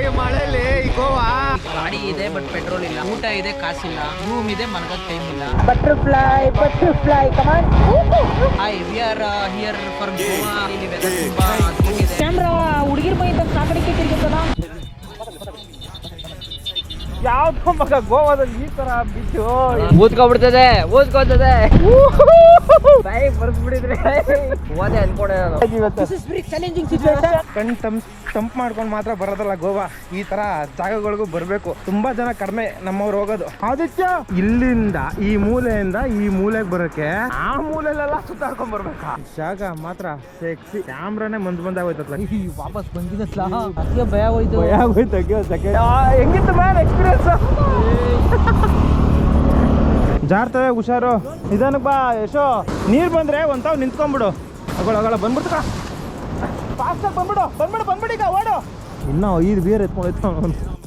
ಈ ಮಳೆಯಲ್ಲಿ ಗೋವಾ. ಗಾಡಿ ಇದೆ ಬಟ್ ಪೆಟ್ರೋಲ್ ಇಲ್ಲ, ಊಟ ಇದೆ ಕಾಸಿಲ್ಲ, ರೂಮ್ ಇದೆ ಮಲಗಕ್ಕೆ ಟೈಮ್ ಇಲ್ಲ. Butterfly come on. Hi, we are here for Goa. ಇಲ್ಲಿ ವೆದರ್ ತುಂಬಾ ಅದ್ಭುತವಾಗಿದೆ. ಕ್ಯಾಮ್ರಾ ಹುಡುಗಿರ್ ಮೈ ಅಂತ ಸಾಕಡಿಕೆ ತಿರುಗುತ್ತಲ್ಲ. ಯಾವ್ದು ಮಗ ಗೋವಾದಲ್ಲಿ ಈ ತರ ಬಿಟ್ಟು ಊದ್ಕೊಬಿಡ್ತದೆ ಬಾಯಿ ಬರ್ಸ್ಬಿಡಿದ್ರೆ ಓದೆ ಅನ್ಕೊಂಡೆ ನಾನು. ಕಣ್ ತಂಪ್ ಮಾಡ್ಕೊಂಡು ಮಾತ್ರ ಬರೋದಲ್ಲ ಗೋವಾ. ಈ ತರ ಜಾಗಗಳಿಗೂ ಬರ್ಬೇಕು. ತುಂಬಾ ಜನ ಕಡಿಮೆ ನಮ್ಮವ್ರು ಹೋಗೋದು. ಆದಿತ್ಯ ಇಲ್ಲಿಂದ ಈ ಮೂಲೆಯಿಂದ ಈ ಮೂಲೆಗೆ ಬರೋಕೆ ಆ ಮೂಲೆಲೆಲ್ಲ ಸುತ್ತಾಡ್ಕೊಂಡ್ ಬರ್ಬೇಕಾ. ಜಾಗ ಮಾತ್ರ ಸೆಕ್ಸಿ. ಕ್ಯಾಮ್ರಾನೇ ಮಂದಾಗೋಯ್ತಲ್ಲ. ವಾಪಸ್ ಬಂದಿದ್ದ ಭಯ ಹೋಯ್ತು. ಹೆಂಗಿತ್ತು ಮ್ಯಾನ್ ಎಕ್ಸ್ಪೀರಿಯನ್ಸ್? ಜಾರ್ತವೆ, ಹುಷಾರು. ನಿಧಾನಕ್ಕೆ ಬಾ ಯಶೋ. ನೀರ್ ಬಂದ್ರೆ ಒಂತಾವ್ ನಿಂತ್ಕೊಂಡ್ಬಿಡು. ಅಗಳ ಬಂದ್ಬಿಡ್ತ ಫಾಸ್ಟಾಗಿ ಬಂದ್ಬಿಡು ಈಗ ಓಡು. ಇನ್ನ 5 ಬೀರ್ ಎತ್ಕೊಂಡು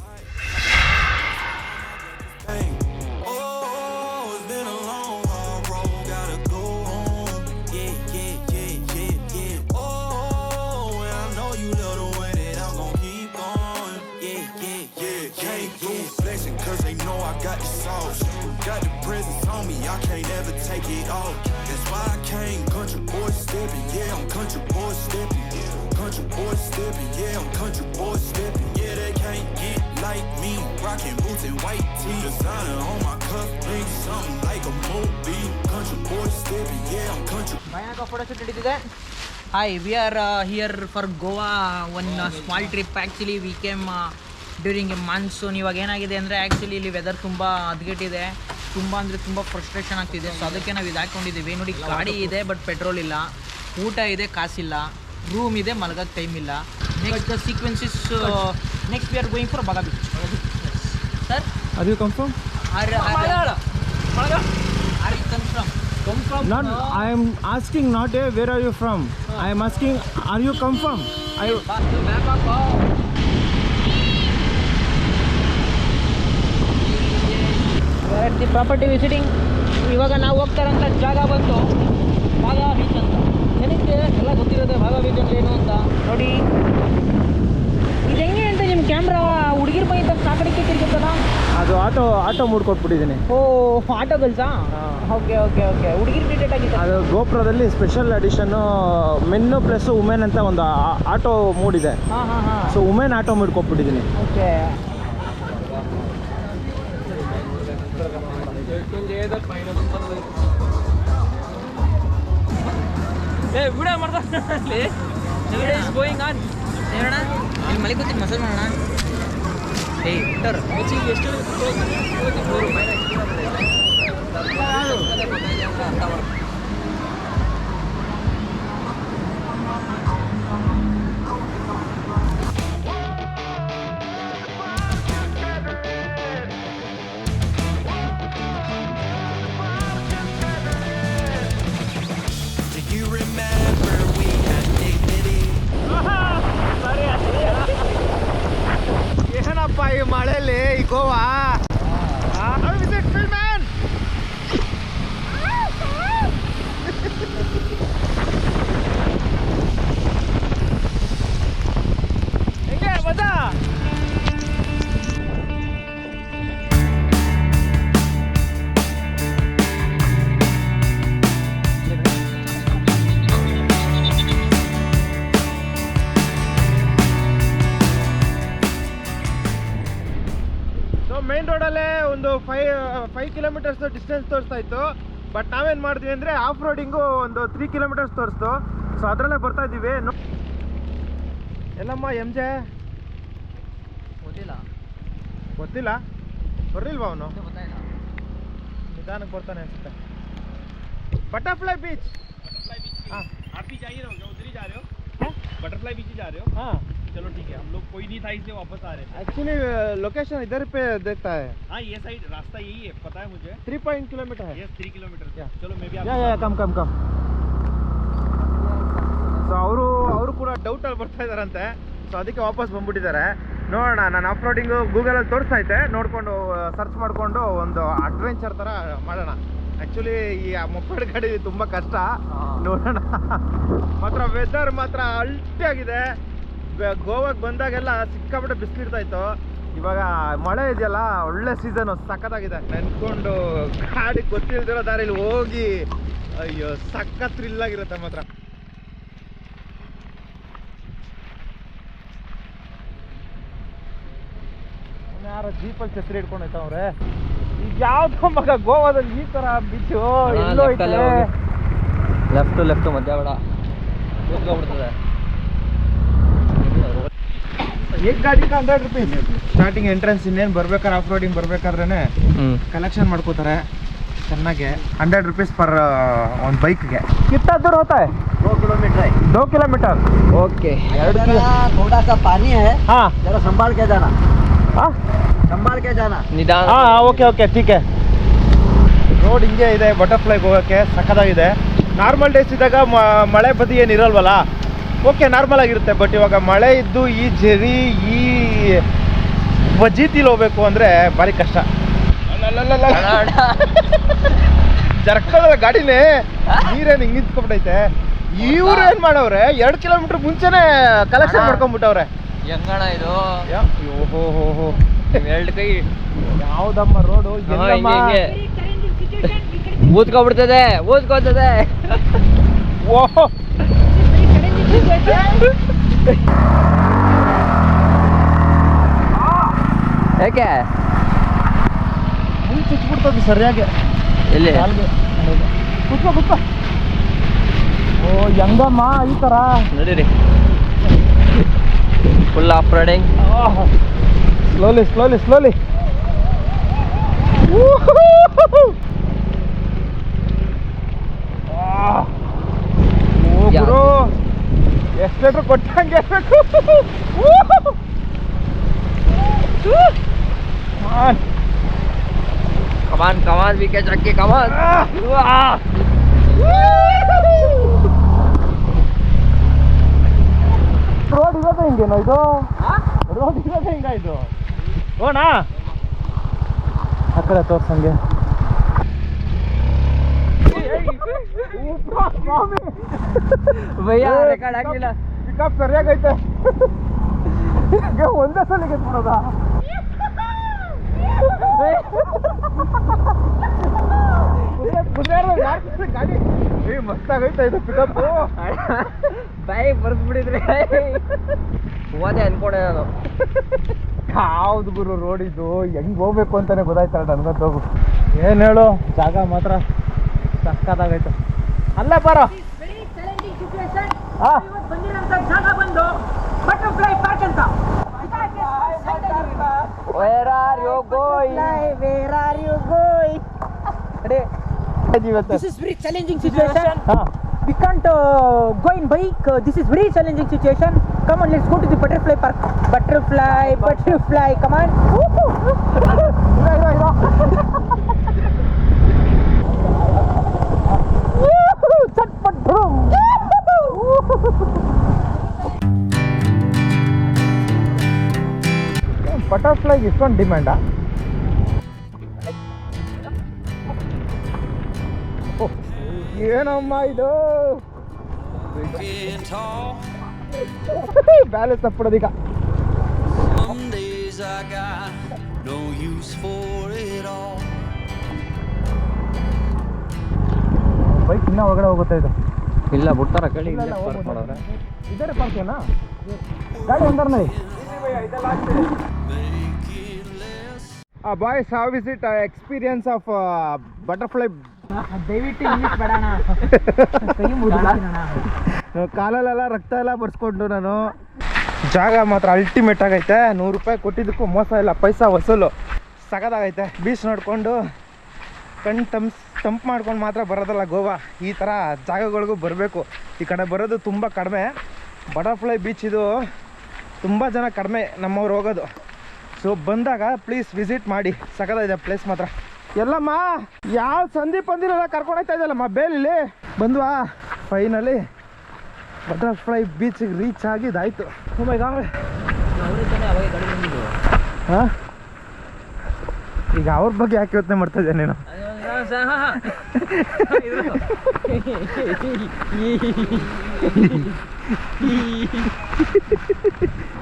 Got the presence on me, I can't ever take it off. That's why I came country boy stepping. Yeah, I'm country boy stepping. Country boy stepping. Yeah, I'm country boy stepping. Yeah, they can't get like me. Rocking boots and white tee. Designer on my cuff, ain't something like a movie. Country boy stepping. Yeah, I'm country. ಭಯಾನಕ photo shoot ನಡೀತಿದೆ. Hi, we are here for Goa. One small trip. Actually we came during A monsoon. ಇವಾಗ ಏನಾಗಿದೆ ಅಂದರೆ actually ಇಲ್ಲಿ weather ತುಂಬ ಹದಗೆಟ್ಟಿದೆ. ತುಂಬ ಅಂದರೆ ತುಂಬ ಫ್ರಸ್ಟ್ರೇಷನ್ ಆಗ್ತಿದೆ. ಸೊ ಅದಕ್ಕೆ ನಾವು ಇದು ಹಾಕ್ಕೊಂಡಿದ್ದೀವಿ. ನೋಡಿ, ಗಾಡಿ ಇದೆ ಬಟ್ ಪೆಟ್ರೋಲ್ ಇಲ್ಲ, ಊಟ ಇದೆ ಕಾಸಿಲ್ಲ, ರೂಮ್ ಇದೆ ಮಲಗಕ್ಕೆ ಟೈಮ್ ಇಲ್ಲ. Next sequence is next we are going for Baga beach. Sir, are you come from? Are you come from? Not, I am asking not where are you from. I am asking, are you come from? The property visiting. ಇವಾಗ ನಾವು ಹೋಗ್ತಾರಂಥ ಜಾಗ ಬಂದು Baga beach ಅಂತ. ಜನಕ್ಕೆ ಎಲ್ಲ ಗೊತ್ತಿರುತ್ತೆ Baga beach ಅಂದ್ರೆ ಏನು ಅಂತ. ನೋಡಿ, ಇದು ಹೆಂಗೆ ಅಂತ ನಿಮ್ಮ ಕ್ಯಾಮ್ರಾ ಹುಡುಗಿರ್ ಮೈ ಅಂತ ಸಾಕಡಿಕೆ ತಿರುಗುತ್ತಲ್ಲ. ಅದು ಆಟೋ ಮೂಡ್ ಕೊಟ್ಬಿಟ್ಟಿದ್ದೀನಿ. ಓ, ಆಟೋ ಗಲ್ಸಾ? ಓಕೆ ಹುಡುಗಿರ್ ರಿಲೇಟೆಡ್ ಆಗಿದೆ. ಅದು ಗೋಪುರದಲ್ಲಿ special edition men plus women ಅಂತ ಒಂದು ಆಟೋ ಮೂಡ್ ಇದೆ. ಹಾಂ. ಸೊ ವುಮೆನ್ ಆಟೋ ಮೂಡ್ ಕೊಟ್ಬಿಟ್ಟಿದ್ದೀನಿ. ಓಕೆ. ವಿಡಿಯೋ ಮಾಡ್ತಾ ಗೋಯಿಂಗ್ ಆನ್. ಹೇಳೋಣ, ಇಲ್ಲಿ ಮಳೆ ಕೂತಿ ಮಸಾಲೆ ಮಾಡೋಣ. ಬಿಟ್ಟರು ಎಷ್ಟು ಏನಪ್ಪ ಈ ಮಳೆಯಲ್ಲಿ ಈ ಗೋವಾ. ಹೆಂಗೆ ಮಜಾ? ಮೇನ್ ರೋಡಲ್ಲೇ ಒಂದು 5 ಕಿಲೋಮೀಟರ್ಸ್ ಡಿಸ್ಟೆನ್ಸ್ ತೋರಿಸ್ತಾ ಇತ್ತು. ಬಟ್ ನಾವೇನು ಮಾಡಿದ್ವಿ ಅಂದರೆ ಆಫ್ ರೋಡಿಂಗು ಒಂದು 3 ಕಿಲೋಮೀಟರ್ಸ್ ತೋರಿಸ್ತು. ಸೊ ಅದರಲ್ಲೇ ಬರ್ತಾ ಇದ್ದೀವಿ. ಎಲ್ಲಮ್ಮ ಎಮ್ ಜೆ ಗೊತ್ತಿಲ್ಲ ಬರ್ಲಿಲ್ವಾ ಅವನು? ನಿಧಾನಕ್ಕೆ ಬರ್ತಾನೆ ಅನ್ಸುತ್ತೆ. बटरफ्लाई बीच हाँ आप भी जाइए ना, उधर ही जा रहे हो? बटरफ्लाई बीच ही जा रहे हो? हाँ चलो ठीक है, हम लोग कोई नहीं था इसलिए वापस आ रहे थे। एक्चुअली लोकेशन इधर पे देखता है। हाँ ये साइड रास्ता यही है, पता है मुझे। 3 किलोमीटर है। ये 3 किलोमीटर। Yeah. चलो मैं भी या कम ಸೊ ಅವರು ಕೂಡ ಡೌಟಲ್ಲಿ ಬರ್ತಾ ಇದ್ದಾರಂತೆ. ಸೊ ಅದಕ್ಕೆ ವಾಪಸ್ ಬಂದ್ಬಿಟ್ಟಿದ್ದಾರೆ. ನೋಡೋಣ, ನಾನು ಆಫ್ ರೋಡಿಂಗು ಗೂಗಲಲ್ಲಿ ತೋರಿಸ್ತಾ ಇದ್ದೆ, ನೋಡಿಕೊಂಡು ಸರ್ಚ್ ಮಾಡಿಕೊಂಡು ಒಂದು ಅಡ್ವೆಂಚರ್ ಥರ ಮಾಡೋಣ. ಆ್ಯಕ್ಚುಲಿ ಈ ಮೊಪ್ಪೆಡ್ ಗಾಡಿ ತುಂಬ ಕಷ್ಟ. ನೋಡೋಣ. ಮಾತ್ರ ವೆದರ್ ಮಾತ್ರ ಅಲ್ಟಿ ಆಗಿದೆ. ಗೋವಾಗೆ ಬಂದಾಗೆಲ್ಲ ಸಿಕ್ಕಾಪಟ್ಟೆ ಬಿಸಿಲಿರ್ತಾ ಇತ್ತು. ಇವಾಗ ಮಳೆ ಇದೆಯಲ್ಲ, ಒಳ್ಳೆ ಸೀಸನ್, ಸಖತ್ತಾಗಿದೆ. ನೆನ್ಕೊಂಡು ಗಾಡಿ ಗೊತ್ತಿಲ್ದಿರೋ ದಾರಿಲಿ ಹೋಗಿ ಅಯ್ಯೋ ಸಖತ್ ಥ್ರಿಲ್ ಆಗಿರುತ್ತೆ ಮಾತ್ರ. ಯಾರ ಜೀಪಲ್ಲಿ ಛತ್ರಿ ಹಿಡ್ಕೊಂಡು ಹೋಯ್ತವ್ರೆ. ಈಗ ಯಾವ್ದು ಮಗ ಗೋವಾದಲ್ಲಿ ಈ ತರ ಬೀಚು ಎಲ್ಲೋ ಐತೆ. ಲೆಫ್ಟ್ ಮಧ್ಯ ಬೇಡ ಹೋಗ್ಬಿಡ್ತದೆ. एक ಗಾಡಿ 100 ರೂಪೀಸ್ ಸ್ಟಾರ್ಟಿಂಗ್ ಎಂಟ್ರೆನ್ಸ್. ಇನ್ನೇನು ಬರ್ಬೇಕಾದ್ರೆ ಆಫ್ ರೋಡಿಂಗ್ ಬರ್ಬೇಕಾದ್ರೆ ಕಲೆಕ್ಷನ್ ಮಾಡ್ಕೋತಾರೆ ಚೆನ್ನಾಗೆ. 100 ರೂಪೀಸ್ ಪರ್ ಒಂದು ಬೈಕ್ಗೆ. कितना दूर होता है? 2 किलोमीटर है। 2 किलोमीटर. ओके। थोड़ा सा पानी है, हाँ जरा संभाल के जाना। हाँ संभाल के जाना। ನಿಧಾನ. ಹಾಂ ಓಕೆ ಓಕೆ ठीक है. ರೋಡ್ ಹಿಂಗೆ ಇದೆ ಬಟರ್ಫ್ಲೈಗೆ ಹೋಗೋಕ್ಕೆ, ಸಖತ್ತಾಗಿದೆ. ನಾರ್ಮಲ್ ಡೇಸ್ ಇದ್ದಾಗ ಮಳೆ ಬದಿ ಏನು ಇರಲ್ವಲ್ಲ, ಓಕೆ ನಾರ್ಮಲ್ ಆಗಿರುತ್ತೆ. ಬಟ್ ಇವಾಗ ಮಳೆ ಇದ್ದು ಈ ಜರಿ ಈ ವಜೀತಿಲಿ ಹೋಗ್ಬೇಕು ಅಂದರೆ ಭಾರಿ ಕಷ್ಟ. ಜರ್ಕದ ಗಾಡಿನೇ ನೀರೇನು ಹಿಂಗೆ ನಿಂತ್ಕೊಂಡ್ಬಿಟ್ಟೈತೆ. ಇವ್ರು ಏನು ಮಾಡವ್ರೆ, 2 ಕಿಲೋಮೀಟರ್ ಮುಂಚೆನೆ ಕಲೆಕ್ಷನ್ ಮಾಡ್ಕೊಂಡ್ಬಿಟ್ಟವ್ರೆ. ಹೆಂಗಣ ಇದು? ಓಹೋ ಎರಡು ಕೈ ಯಾವ್ದಮ್ಮ ರೋಡು? ಊದ್ಕೊಬಿಡ್ತದೆ. ಓಹೋ ಯಾಕೆ ಮುಂದೆ ಚುಚ್ಬಿಡ್ತದೆ ಸರಿಯಾಗಿ ಎಲ್ಲಿ? ಕಾಲ್ಗೆ. ಕುತ್ಕೋ. ಓ ಹೆಂಗಮ್ಮ ಈ ಥರ ನಡೀರಿ. Full of riding. ಸ್ಲೋಲಿ ಗುರು ಎಷ್ಟು ಲೀಟ್ರ್ ಕೊಟ್ಟಂಗೆ ಇರ್ಬೇಕು. ಕಮಾನ್ ವಿ ಕೆ ಚಕ್ಕಿ ಕಮಾನ್. ರೋಡ್ ಇರೋದೇ ಹಿಂಗೇನೋ ಇದು? ರೋಡ್ ಇರೋದೇ ಹಿಂಗ ಇದು? ಓನಾ ಆ ಕಡೆ ತೋರ್ಸಂಗೆ. ಭಯ್ಯ ರೆಕಾರ್ಡ್ ಆಗಿಲ್ಲ. ಪಿಕಪ್ ಸರಿಯಾಗೈತೆ. ಒಂದೇ ಸಲಿಗೆ ಬಿಡೋದ? ಗಾಡಿ ಮಸ್ತಾಗೈತೆ ಇದು ಪಿಕಪ್. ಬಾಯಿ ಬರ್ಸ್ಬಿಟ್ಟಿದ್ರಿ. ಹೋದೆ ಅನ್ಕೊಂಡೆ ನಾನು. ಯಾವ್ದು ಗುರು ರೋಡ್ ಇದು? ಹೆಂಗ್ ಹೋಗ್ಬೇಕು ಅಂತಾನೆ ಗೊತ್ತಾಯ್ತಲ್ಲ ನನ್ಗಂತ. ಹೋಗು ಏನ್ ಹೇಳು, ಜಾಗ ಮಾತ್ರ ಸಕ್ಕತ್ತಾಗೈತೆ. ಅಲ್ಲ ಬರೋ ಜಾಗ ಬಂದು ಬಟರ್ಫ್ಲೈ ಪಾರ್ಕ್ ಅಂತ. Where are you going? Where are you going? This is very challenging situation. We can't go in bike. This is very challenging situation. Come on, let's go to the butterfly park. Butterfly, come on. ಬಟರ್ಫ್ಲೈಗೆ ಇಷ್ಟೊಂದು ಡಿಮ್ಯಾಂಡಾ? ಏನಮ್ಮ ಇದು? Balance ತಪ್ಪಿಡೋದೀಗ. Some days I got no use for it all. Bike ಇನ್ನೂ ಒಳಗಡೆ ಹೋಗುತ್ತೆ ಇದು. ಇಲ್ಲ ಬಿಡ್ತಾರ ಕೇಳಿ. ಇದ್ದಾರೆ ಪಾರ್ಕೇನಾ? ಗಾಡಿ ಒಂದರ್ನೇ. Boys, how is it experience of butterfly? ದಯವಿಟ್ಟು ಇಂಗ್ಲಿಷ್ ಬೇಡಣ. ಕೈ ಮುಗಿದ ಕಾಲಲ್ಲೆಲ್ಲ ರಕ್ತ ಎಲ್ಲ ಬರ್ಸ್ಕೊಂಡು ನಾನು. ಜಾಗ ಮಾತ್ರ ಅಲ್ಟಿಮೇಟ್ ಆಗೈತೆ. 100 ರೂಪಾಯಿ ಕೊಟ್ಟಿದ್ದಕ್ಕೂ ಮೋಸ ಇಲ್ಲ, ಪೈಸಾ ವಸೂಲು. ಸಖತ್ತಾಗೈತೆ. ಬೀಚ್ ನೋಡಿಕೊಂಡು ಕಣ್ಣು ತಂಪು ಮಾಡ್ಕೊಂಡು ಮಾತ್ರ ಬರೋದಲ್ಲ ಗೋವಾ. ಈ ಥರ ಜಾಗಗಳಿಗೂ ಬರಬೇಕು. ಈ ಕಡೆ ಬರೋದು ತುಂಬ ಕಡಿಮೆ. ಬಟರ್ಫ್ಲೈ ಬೀಚ್ ಇದು ತುಂಬ ಜನ ಕಡಿಮೆ ನಮ್ಮವ್ರು ಹೋಗೋದು. ಸೊ ಬಂದಾಗ ಪ್ಲೀಸ್ ವಿಸಿಟ್ ಮಾಡಿ, ಸಖತ್ತಾಗಿದೆ ಪ್ಲೇಸ್ ಮಾತ್ರ. ಎಲ್ಲಮ್ಮ ಯಾವ ಸಂದೀಪ್ ಅಂದಿರಲ್ಲ ಕರ್ಕೊಂಡು ಹೋಗ್ತಾ ಇದ್ದಲ್ಲಮ್ಮ ಬೇಲಿ. ಬಂದ್ವಾ ಫೈನಲಿ ಬಟರ್ಫ್ಲೈ ಬೀಚಿಗೆ ರೀಚ್ ಆಗಿದ್ದಾಯ್ತು. ಹಾಂ, ಈಗ ಅವ್ರ ಬಗ್ಗೆ ಯಾಕೆ ಯೋಚನೆ ಮಾಡ್ತಾ ಇದ್ದೆ ನೀನು?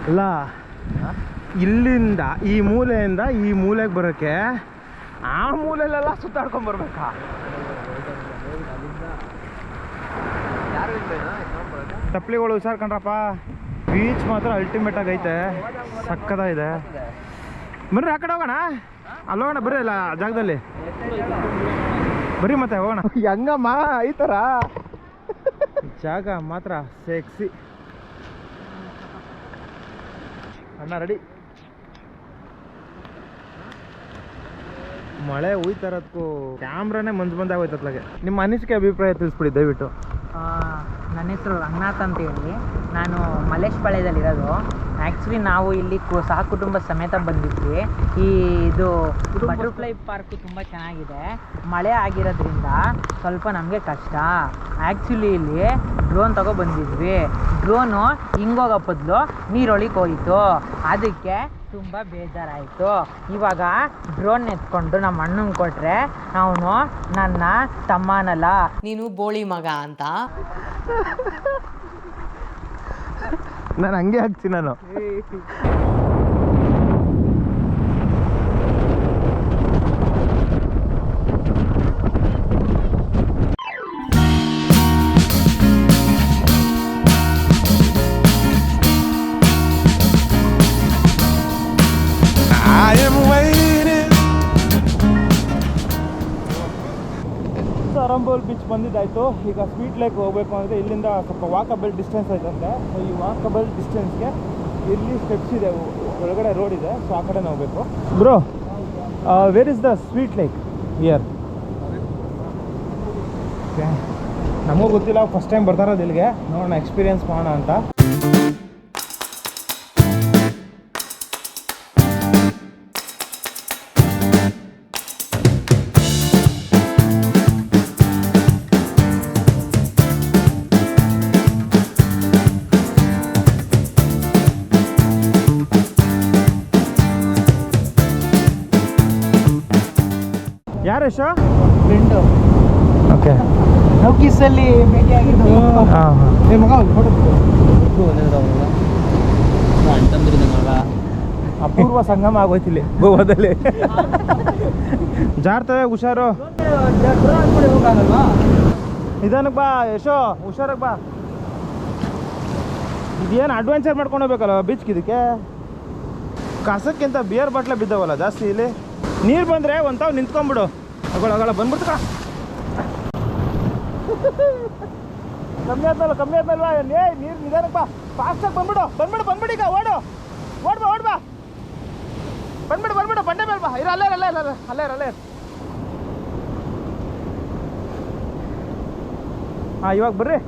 ಅಲ್ಲ ಇಲ್ಲಿಂದ ಈ ಮೂಲೆಯಿಂದ ಈ ಮೂಲೆಗೆ ಬರೋಕ್ಕೆ ಆ ಮೂಲೆಯಲ್ಲೆಲ್ಲ ಸುತ್ತಾಡ್ಕೊಂಡ್ ಬರ್ಬೇಕಾ? ಚಪ್ಪಲಿಗಳು ಹುಷಾರ್ ಕಣ್ರಪ್ಪ. ಬೀಚ್ ಮಾತ್ರ ಅಲ್ಟಿಮೇಟ್ ಆಗೈತೆ, ಸಕ್ಕದಾಗಿದೆ. ಬರ್ರಿ ಆ ಕಡೆ ಹೋಗೋಣ, ಅಲ್ಲಿ ಹೋಗೋಣ. ಬರ್ರಿ ಅಲ್ಲ ಜಾಗದಲ್ಲಿ ಬರ್ರಿ, ಮತ್ತೆ ಹೋಗೋಣ. ಹೆಂಗಮ್ಮ ಈ ಥರ ಜಾಗ ಮಾತ್ರ ಸೆಕ್ಸಿ. ಅಣ್ಣ ರೆಡಿ. ಮಳೆ ಹುಯ್ತಾ ಇರೋದಕ್ಕೂ ಕ್ಯಾಮ್ರಾನೇ ಮಂಜು ಆಗೋಯ್ತತ್ಲಾಗೆ. ನಿಮ್ಮ ಅನಿಸಿಕೆ ಅಭಿಪ್ರಾಯ ತಿಳಿಸ್ಬಿಡಿ ದಯವಿಟ್ಟು. ನನ್ನ ಹೆಸರು ರಂಗನಾಥ್ ಅಂತ ಹೇಳಿ, ನಾನು ಮಲೇಶ್ಪಾಳ್ಯದಲ್ಲಿರೋದು. ಆ್ಯಕ್ಚುಲಿ ನಾವು ಇಲ್ಲಿ ಸಹಕುಟುಂಬ ಸಮೇತ ಬಂದಿದ್ವಿ. ಇದು ಬಟರ್ಫ್ಲೈ ಪಾರ್ಕು ತುಂಬ ಚೆನ್ನಾಗಿದೆ. ಮಳೆ ಆಗಿರೋದ್ರಿಂದ ಸ್ವಲ್ಪ ನಮಗೆ ಕಷ್ಟ. ಆ್ಯಕ್ಚುಲಿ ಇಲ್ಲಿ ಡ್ರೋನ್ ತಗೋ ಬಂದಿದ್ವಿ. ಡ್ರೋನು ಹಿಂಗೋಗೋ ಬದಲು ನೀರೊಳಗೆ ಹೋಯಿತು, ಅದಕ್ಕೆ ತುಂಬ ಬೇಜಾರಾಯಿತು. ಇವಾಗ ಡ್ರೋನ್ ಎತ್ಕೊಂಡು ನಮ್ಮ ಅಣ್ಣಂಗೆ ಕೊಟ್ಟರೆ ಅವನು ನನ್ನ ತಮ್ಮನಲ್ಲ, ನೀನು ಬೋಳಿ ಮಗ ಅಂತ. ನಾನು ಹಂಗೆ ಹಾಕ್ತೀನಿ ನಾನು. ಅರಂಬೋಲ್ ಬೀಚ್ ಬಂದಿದ್ದಾಯಿತು. ಈಗ ಸ್ವೀಟ್ ಲೇಕ್ ಹೋಗಬೇಕು ಅಂದರೆ ಇಲ್ಲಿಂದ ಸ್ವಲ್ಪ ವಾಕಬಲ್ ಡಿಸ್ಟೆನ್ಸ್ ಐತಂತೆ. ಸೊ ಈ ವಾಕಬಲ್ ಡಿಸ್ಟೆನ್ಸ್ಗೆ ಇಲ್ಲಿ ಸ್ಟೆಪ್ಸ್ ಇದೆ, ಒಳಗಡೆ ರೋಡ್ ಇದೆ. ಸೊ ಆ ಕಡೆನೇ ಹೋಗಬೇಕು. Bro, where is the sweet lake here? Okay, ನಮಗೂ ಗೊತ್ತಿಲ್ಲ, ಫಸ್ಟ್ ಟೈಮ್ ಬರ್ತಾ ಇರೋದು ಇಲ್ಲಿಗೆ. ನೋಡೋಣ, ಎಕ್ಸ್ಪೀರಿಯನ್ಸ್ ಮಾಡೋಣ ಅಂತ. ಯಾರೇಶು? ಫ್ರೆಂಡು ಓಕೆ, ನೌಕೀಸಲ್ಲಿ ಭೇಟಿಯಾಗಿದ್ದು. ಹಾಂ ಹಾಂ. ಮಗ ಫೋಟೋ ಅಪೂರ್ವ ಸಂಗಮ ಆಗೋಯ್ತಿಲ್ಲಿ ಗೋವಾದಲ್ಲಿ. ಜಾರ್ತವೆ, ಹುಷಾರು. ನಿಧಾನಕ್ಕೆ ಬಾ ಯಶೋ, ಹುಷಾರಾಗಿ ಬಾ. ಇದೇನು ಅಡ್ವೆಂಚರ್ ಮಾಡ್ಕೊಂಡು ಹೋಗ್ಬೇಕಲ್ಲ ಬೀಚ್ಗೆ. ಇದಕ್ಕೆ ಕಸಕ್ಕಿಂತ ಬಿಯರ್ ಬಾಟ್ಲೆ ಬಿದ್ದಾವಲ್ಲ ಜಾಸ್ತಿ ಇಲ್ಲಿ. ನೀರು ಬಂದರೆ ಒಂದು ತಾವು ನಿಂತ್ಕೊಂಡ್ಬಿಡು. ಅಗಳ ಬಂದ್ಬಿಡ್ತು. ಕಮ್ಮಿ ಆದ್ನಲ್ವಾ ನೀರು? ನಿಧಾನಕ್ಕೆ ಬಾ, ಫಾಸ್ಟಾಗಿ ಬಂದ್ಬಿಡು ಈಗ. ಓಡ್ಬಾ ಬಂದ್ಬಿಡು ಬಂಡೆ ಮೇಲೆ ಬಾ. ಅಲ್ಲೇ ಹಾಂ, ಇವಾಗ ಬರ್ರಿ.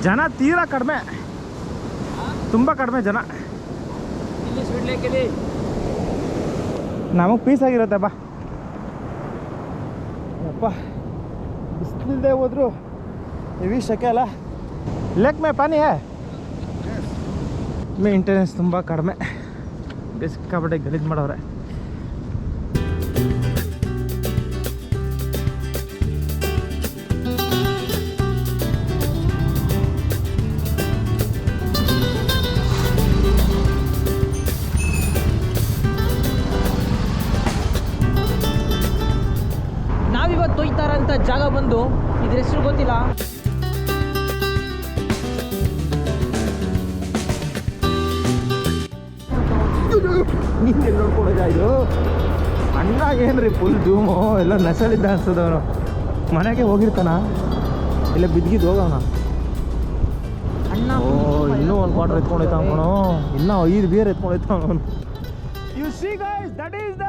ಜನ ತೀರಾ ಕಡಿಮೆ, ತುಂಬ ಕಡಿಮೆ ಜನ. ಇಲ್ಲಿ ಸ್ವೀಟ್ ಲೇಕಲ್ಲಿ ನಮಗೆ ಪೀಸ್ ಆಗಿರುತ್ತೆ ಬಾ. ಅಪ್ಪ, ಬಿಸಿಲಿಲ್ಲದೆ ಹೋದ್ರು ಹೆವಿ ಶೆಕೆ ಅಲ್ಲ. ಲೇಕ್ ಮೇ ಪಾನಿ ಹೇ. ಮೇಂಟೆನೆನ್ಸ್ ತುಂಬ ಕಡಿಮೆ, ಸಿಕ್ಕಾಪಟ್ಟೆ ಗಲೀಜು ಮಾಡವ್ರೆ. ನಾವಿವತ್ತು ತೊಯ್ತಾರಂತ ಜಾಗ ಬಂದು ಇದ್ರ ಹೆಸರು ಗೊತ್ತಿಲ್ಲ. ನೀನು ನೋಡ್ಕೊಡೋದು ಅಣ್ಣ ಏನ್ರಿ ಫುಲ್ ಧೂಮು, ಎಲ್ಲ ನಸಳಿದ್ದ ಅನ್ಸದವನು. ಮನೆಗೆ ಹೋಗಿರ್ತಾನ, ಇಲ್ಲ ಬಿದ್ದಿದ್ದು ಹೋಗವನ. ಅಣ್ಣ ಇನ್ನೂ ಒಂದು ಕ್ವಾರ್ಟರ್ ಎತ್ಕೊಂಡೈತ ಅವನು, ಇನ್ನೂ 5 ಬಿಯರ್ ಎತ್ಕೊಂಡೈತ ಅವನು. U C guys, that is the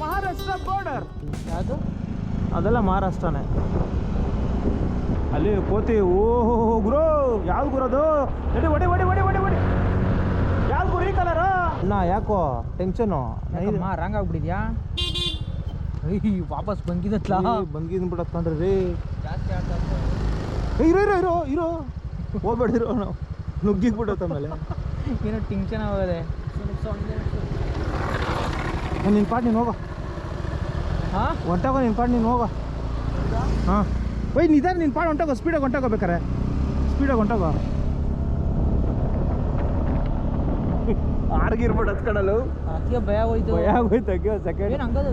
Maharashtra border. ಯಾವುದು? ಅದೆಲ್ಲ ಮಹಾರಾಷ್ಟ್ರನೇ. ಅಲ್ಲಿ ಕೋತಿ. ಓಹೋ ಗುರು, ಯಾವ್ದು ಗುರೋದು? ಹೊಡಿ. ಯಾವ್ದು ಗುರು ಈ ಕಲರು? ಅಣ್ಣ ಯಾಕೋ ಟೆನ್ಷನು? ರಾಂಗ್ ಆಗ್ಬಿಟ್ಟಿದ್ಯಾ? ವಾಪಸ್ ಬಂದಿದ್ದತ್ಲ ಬಂದಿದ್ ಬಿಡತ್ ಕಂಡ್ರಿ ರೀ. ಇರೋ ಹೋಗ್ಬೇಡಿರೋ, ನಾವು ನುಗ್ಗಿದ್ ಬಿಡತ್ತ ಆಮೇಲೆ. ಏನೋ ಟೆನ್ಷನ್ ಆಗೋದೆ. ನಿನ್ನ ಪಾಟ್ ನೀನು ಹೋಗೋ. ಹಾಂ, ಹೊಂಟಾಗೋ ನಿನ್ನ ಪಾಟ್ ನೀನು ಹೋಗೋ. ಹಾಂ ಒಯ್ ನಿಧಾನ ನಿನ್ನ ಪಾಡು ಹೊಂಟೋಗೋ, ಸ್ಪೀಡಾಗಿ ಹೊಂಟೋಗೋಬೇಕಾರೆ, ಸ್ಪೀಡಾಗಿ ಹೊಂಟೋಗೋ. ಆರ್ಗಿರ್ಬಿಟ್ಟು ಹತ್ಕೊಳ್ಳಲು ಅದಕ್ಕೆ ಭಯ ಹೋಯ್ತು. ಭಯ ಆಗೋಯ್ತು. ಅಯ್ಯೋ ಸೆಕೆಂಡ್ ಏನು ಹಂಗದು?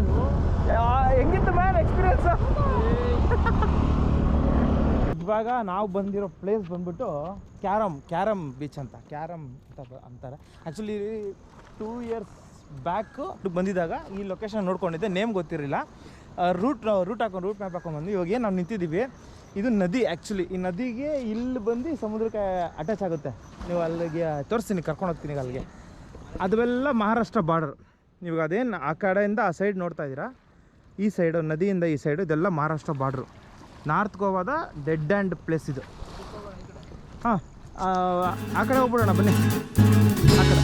ಹೆಂಗಿತ್ತು ಮ್ಯಾನ್ ಎಕ್ಸ್ಪೀರಿಯನ್ಸ್? ಇವಾಗ ನಾವು ಬಂದಿರೋ ಪ್ಲೇಸ್ ಬಂದ್ಬಿಟ್ಟು ಕ್ಯಾರಮ್ ಬೀಚ್ ಅಂತ, ಕ್ಯಾರಮ್ ಅಂತ ಅಂತಾರೆ. ಆ್ಯಕ್ಚುಲಿ 2 years ಬ್ಯಾಕ್ ಬಂದಿದ್ದಾಗ ಈ ಲೊಕೇಶನ್ ನೋಡ್ಕೊಂಡಿದ್ದೆ, ನೇಮ್ ಗೊತ್ತಿರಲಿಲ್ಲ. ರೂಟ್ ಮ್ಯಾಪ್ ಹಾಕೊಂಡು ಬಂದು ಇವಾಗ ಏನು ನಾವು ನಿಂತಿದ್ದೀವಿ, ಇದು ನದಿ. ಆ್ಯಕ್ಚುಲಿ ಈ ನದಿಗೆ ಇಲ್ಲಿ ಬಂದು ಸಮುದ್ರಕ್ಕೆ ಅಟ್ಯಾಚ್ ಆಗುತ್ತೆ. ನೀವು ಅಲ್ಲಿಗೆ ತೋರಿಸ್ತೀನಿ, ಕರ್ಕೊಂಡು ಹೋಗ್ತೀನಿ ಅಲ್ಲಿಗೆ. ಅದೆಲ್ಲ ಮಹಾರಾಷ್ಟ್ರ ಬಾರ್ಡರ್. ಇವಾಗ ಅದೇನು ಆ ಕಡೆಯಿಂದ ಆ ಸೈಡ್ ನೋಡ್ತಾ ಇದ್ದೀರಾ, ಈ ಸೈಡು ನದಿಯಿಂದ ಈ ಸೈಡು ಇದೆಲ್ಲ ಮಹಾರಾಷ್ಟ್ರ ಬಾರ್ಡ್ರು. ನಾರ್ತ್ ಗೋವಾದ ಡೆಡ್ ಆ್ಯಂಡ್ ಪ್ಲೇಸ್ ಇದು. ಹಾಂ, ಆ ಕಡೆ ಹೋಗ್ಬಿಡೋಣ ಬನ್ನಿ, ಆ ಕಡೆ.